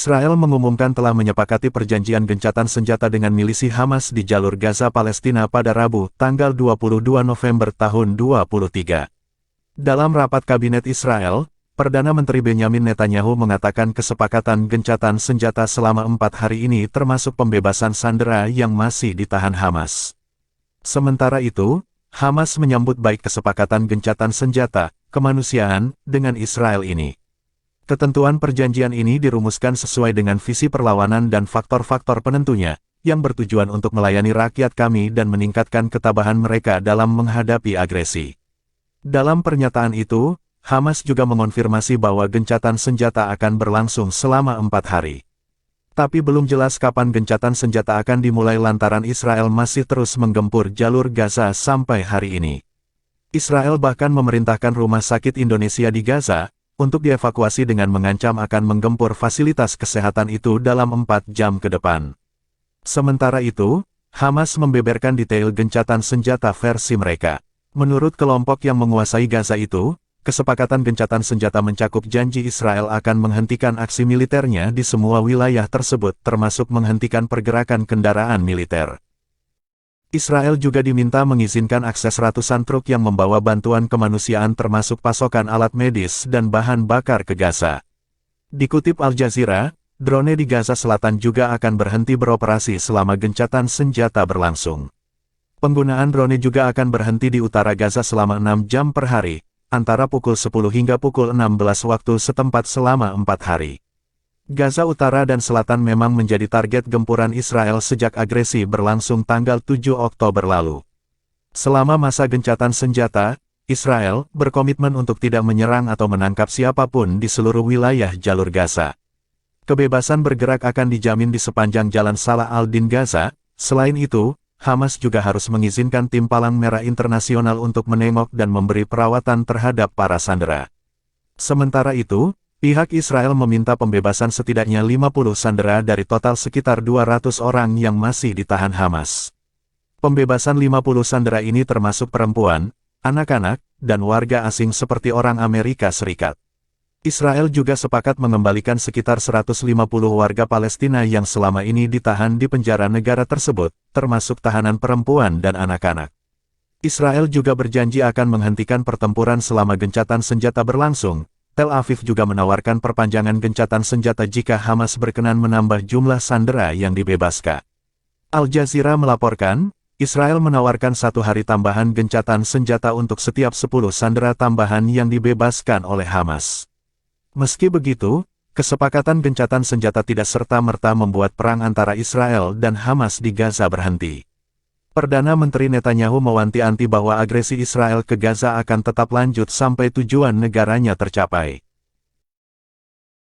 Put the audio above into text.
Israel mengumumkan telah menyepakati perjanjian gencatan senjata dengan milisi Hamas di jalur Gaza Palestina pada Rabu, tanggal 22 November tahun 2023. Dalam rapat Kabinet Israel, Perdana Menteri Benyamin Netanyahu mengatakan kesepakatan gencatan senjata selama 4 hari ini termasuk pembebasan sandera yang masih ditahan Hamas. Sementara itu, Hamas menyambut baik kesepakatan gencatan senjata, kemanusiaan, dengan Israel ini. Ketentuan perjanjian ini dirumuskan sesuai dengan visi perlawanan dan faktor-faktor penentunya, yang bertujuan untuk melayani rakyat kami dan meningkatkan ketabahan mereka dalam menghadapi agresi. Dalam pernyataan itu, Hamas juga mengonfirmasi bahwa gencatan senjata akan berlangsung selama 4 hari. Tapi belum jelas kapan gencatan senjata akan dimulai lantaran Israel masih terus menggempur jalur Gaza sampai hari ini. Israel bahkan memerintahkan Rumah Sakit Indonesia di Gaza untuk dievakuasi dengan mengancam akan menggempur fasilitas kesehatan itu dalam 4 jam ke depan. Sementara itu, Hamas membeberkan detail gencatan senjata versi mereka. Menurut kelompok yang menguasai Gaza itu, kesepakatan gencatan senjata mencakup janji Israel akan menghentikan aksi militernya di semua wilayah tersebut termasuk menghentikan pergerakan kendaraan militer. Israel juga diminta mengizinkan akses ratusan truk yang membawa bantuan kemanusiaan termasuk pasokan alat medis dan bahan bakar ke Gaza. Dikutip Al Jazeera, drone di Gaza Selatan juga akan berhenti beroperasi selama gencatan senjata berlangsung. Penggunaan drone juga akan berhenti di utara Gaza selama 6 jam per hari, antara pukul 10 hingga pukul 16 waktu setempat selama 4 hari. Gaza Utara dan Selatan memang menjadi target gempuran Israel sejak agresi berlangsung tanggal 7 Oktober lalu. Selama masa gencatan senjata, Israel berkomitmen untuk tidak menyerang atau menangkap siapapun di seluruh wilayah jalur Gaza. Kebebasan bergerak akan dijamin di sepanjang jalan Salah al-Din Gaza. Selain itu, Hamas juga harus mengizinkan tim Palang Merah Internasional untuk menengok dan memberi perawatan terhadap para sandera. Sementara itu, pihak Israel meminta pembebasan setidaknya 50 sandera dari total sekitar 200 orang yang masih ditahan Hamas. Pembebasan 50 sandera ini termasuk perempuan, anak-anak, dan warga asing seperti orang Amerika Serikat. Israel juga sepakat mengembalikan sekitar 150 warga Palestina yang selama ini ditahan di penjara negara tersebut, termasuk tahanan perempuan dan anak-anak. Israel juga berjanji akan menghentikan pertempuran selama gencatan senjata berlangsung. Tel Aviv juga menawarkan perpanjangan gencatan senjata jika Hamas berkenan menambah jumlah sandera yang dibebaskan. Al Jazeera melaporkan, Israel menawarkan 1 hari tambahan gencatan senjata untuk setiap 10 sandera tambahan yang dibebaskan oleh Hamas. Meski begitu, kesepakatan gencatan senjata tidak serta-merta membuat perang antara Israel dan Hamas di Gaza berhenti. Perdana Menteri Netanyahu mewanti-wanti bahwa agresi Israel ke Gaza akan tetap lanjut sampai tujuan negaranya tercapai.